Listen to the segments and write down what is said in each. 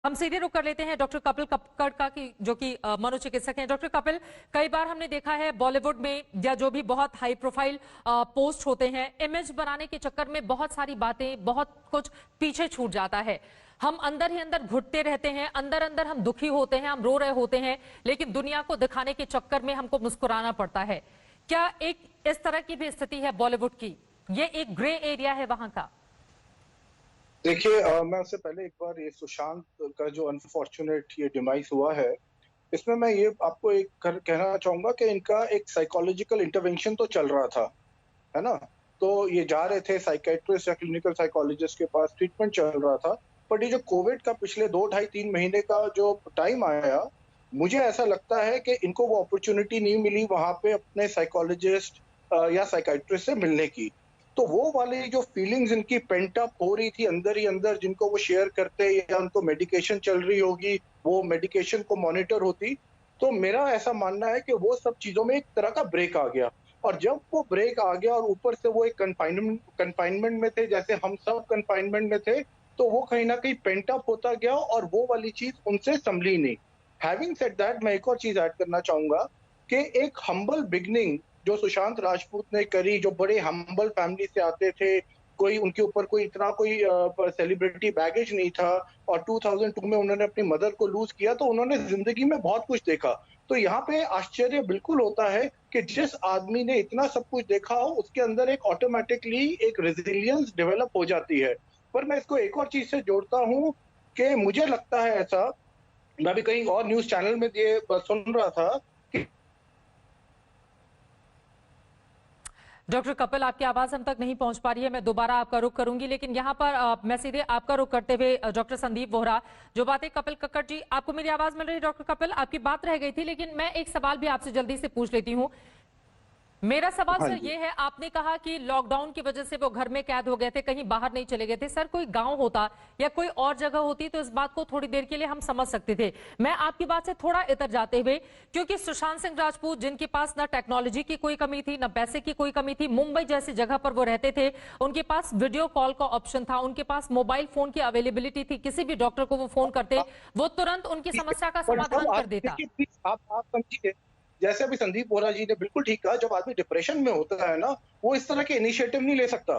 हम सीधे रुक कर लेते हैं डॉक्टर कपिल कक्कड़ का जो कि मनोचिकित्सक हैं। डॉक्टर कपिल, कई बार हमने देखा है बॉलीवुड में या जो भी बहुत हाई प्रोफाइल पोस्ट होते हैं, इमेज बनाने के चक्कर में बहुत सारी बातें, बहुत कुछ पीछे छूट जाता है। हम अंदर ही अंदर घुटते रहते हैं, अंदर अंदर हम दुखी होते हैं, हम रो रहे होते हैं, लेकिन दुनिया को दिखाने के चक्कर में हमको मुस्कुराना पड़ता है। क्या एक इस तरह की भी स्थिति है बॉलीवुड की? ये एक ग्रे एरिया है वहां का। देखिए, मैं उससे पहले एक बार ये सुशांत का जो अनफॉर्चुनेट ये डिमाइस हुआ है, इसमें मैं ये आपको एक कहना चाहूंगा कि इनका एक साइकोलॉजिकल इंटरवेंशन तो चल रहा था, है ना? तो ये जा रहे थे साइकेट्रिस्ट या क्लिनिकल साइकोलॉजिस्ट के पास, ट्रीटमेंट चल रहा था। बट ये जो कोविड का पिछले 2 ढाई 3 महीने का जो टाइम आया, मुझे ऐसा लगता है कि इनको वो अपॉर्चुनिटी नहीं मिली वहां पे अपने साइकोलॉजिस्ट या साइकेट्रिस्ट से मिलने की। तो वो वाली जो फीलिंग्स इनकी पेंट अप हो रही थी अंदर ही अंदर, जिनको वो शेयर करते या उनको मेडिकेशन चल रही होगी, वो मेडिकेशन को मॉनिटर होती, तो मेरा ऐसा मानना है कि वो सब चीजों में एक तरह का ब्रेक आ गया। और जब वो ब्रेक आ गया और ऊपर से वो एक कंफाइनमेंट में थे, जैसे हम सब कंफाइनमेंट में थे, तो वो कहीं ना कहीं पेंट अप होता गया और वो वाली चीज उनसे संभली नहीं। हैविंग सेड दैट, मैं एक और चीज ऐड करना चाहूंगा कि एक हम्बल बिगनिंग जो सुशांत राजपूत ने करी, जो बड़े हम्बल फैमिली से आते थे, कोई उनके ऊपर कोई इतना कोई सेलिब्रिटी बैगेज नहीं था, और 2002 में उन्होंने अपनी मदर को लूज किया, तो उन्होंने जिंदगी में बहुत कुछ देखा। तो यहाँ पे आश्चर्य बिल्कुल होता है कि जिस आदमी ने इतना सब कुछ देखा हो, उसके अंदर एक ऑटोमेटिकली एक रेजिलियंस डेवलप हो जाती है। पर मैं इसको एक और चीज से जोड़ता हूँ कि मुझे लगता है ऐसा, मैं भी कहीं और न्यूज चैनल में ये सुन रहा था कि डॉक्टर कपिल, आपकी आवाज हम तक नहीं पहुंच पा रही है। मैं दोबारा आपका रुख करूंगी, लेकिन यहाँ पर मैं सीधे आपका रुख करते हुए डॉक्टर संदीप वोहरा, जो बातें कपिल कक्कड़ जी, आपको मेरी आवाज मिल रही है? डॉक्टर कपिल, आपकी बात रह गई थी, लेकिन मैं एक सवाल भी आपसे जल्दी से पूछ लेती हूँ। मेरा सवाल हाँ सर जी। ये है, आपने कहा कि लॉकडाउन की वजह से वो घर में कैद हो गए थे, कहीं बाहर नहीं चले गए थे। सर, कोई गांव होता या कोई और जगह होती तो इस बात को थोड़ी देर के लिए हम समझ सकते थे। मैं आपकी बात से थोड़ा इतर जाते हुए, क्योंकि सुशांत सिंह राजपूत, जिनके पास ना टेक्नोलॉजी की कोई कमी थी, ना पैसे की कोई कमी थी, मुंबई जैसी जगह पर वो रहते थे, उनके पास वीडियो कॉल का ऑप्शन था, उनके पास मोबाइल फोन की अवेलेबिलिटी थी, किसी भी डॉक्टर को वो फोन करते, वो तुरंत उनकी ठीक है, समस्या का पर जब समाधान कर आदमी, देता। देखिए प्लीज आप समझिए, जैसे अभी संदीप बोरा जी ने बिल्कुल ठीक कहा, जब आदमी डिप्रेशन में होता है ना, वो इस तरह के इनिशिएटिव नहीं ले सकता।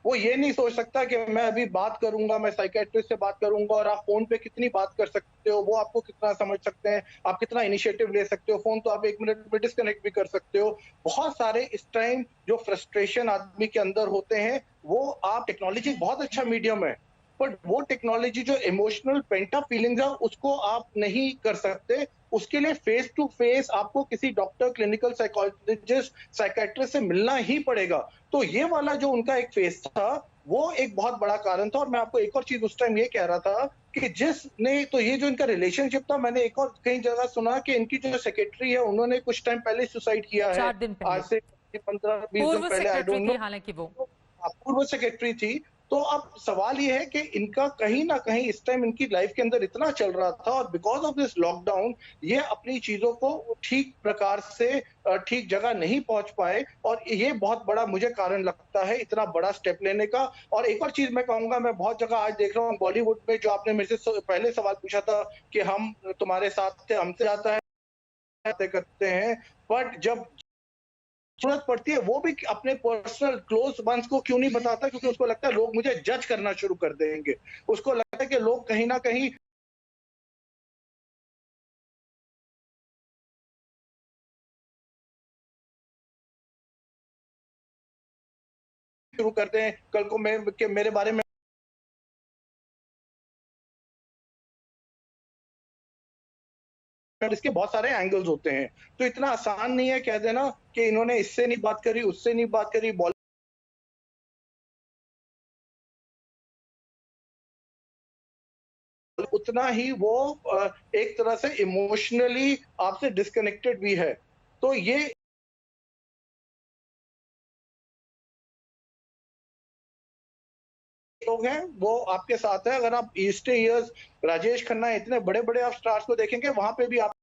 वो ये नहीं सोच सकता कि मैं अभी बात करूंगा, मैं साइकियाट्रिस्ट से बात करूंगा, और आप फोन पे कितनी बात कर सकते हो, वो आपको कितना समझ सकते हैं, आप कितना इनिशिएटिव ले सकते हो। फोन तो आप 1 मिनट में डिस्कनेक्ट भी कर सकते हो। बहुत सारे इस टाइम जो फ्रस्ट्रेशन आदमी के अंदर होते हैं, वो आप, टेक्नोलॉजी बहुत अच्छा मीडियम है, बट वो टेक्नोलॉजी जो इमोशनल पेंट अप फीलिंग्स है, उसको आप नहीं कर सकते। उसके लिए फेस टू फेस आपको किसी डॉक्टर, क्लिनिकल साइकोलॉजिस्ट, साइकेट्रिस्ट से मिलना ही पड़ेगा। तो ये वाला जो उनका एक फेस था, वो एक बहुत बड़ा कारण था। और मैं आपको एक और चीज उस टाइम ये कह रहा था कि जिसने, तो ये जो इनका रिलेशनशिप था, मैंने एक और कई जगह सुना कि इनकी जो सेक्रेटरी है, उन्होंने कुछ टाइम पहले सुसाइड किया है। 4 दिन पहले आज से 15-20 दिन पूर्व पहले, आई सेक्रेटरी डोंट थी नो। हालांकि वो। पूर्व सेक्रेटरी थी। तो अब सवाल ये है कि इनका कहीं ना कहीं इस टाइम इनकी लाइफ के अंदर इतना चल रहा था, और बिकॉज ऑफ दिस लॉकडाउन ये अपनी चीजों को ठीक प्रकार से ठीक जगह नहीं पहुंच पाए, और ये बहुत बड़ा मुझे कारण लगता है इतना बड़ा स्टेप लेने का। और एक और चीज मैं कहूंगा, मैं बहुत जगह आज देख रहा हूँ बॉलीवुड में, जो आपने मेरे से पहले सवाल पूछा था कि हम तुम्हारे साथ थे, हमसे जाता है, बातें करते हैं, बट जब जरूरत पड़ती है वो भी अपने पर्सनल क्लोज वंस को क्यों नहीं बताता, क्योंकि उसको लगता है लोग मुझे जज करना शुरू कर देंगे। उसको लगता है कि लोग कहीं ना कहीं शुरू कर दें कल को मैं कि मेरे बारे में। इसके बहुत सारे एंगल्स होते हैं, तो इतना आसान नहीं है कह देना कि इन्होंने इससे नहीं बात करी, उससे नहीं बात करी। उतना ही वो एक तरह से इमोशनली आपसे डिस्कनेक्टेड भी है। तो ये लोग हैं, वो आपके साथ है। अगर आप ईस्ट ईयर्स, राजेश खन्ना, इतने बड़े बड़े आप स्टार्स को देखेंगे, वहां पे भी आप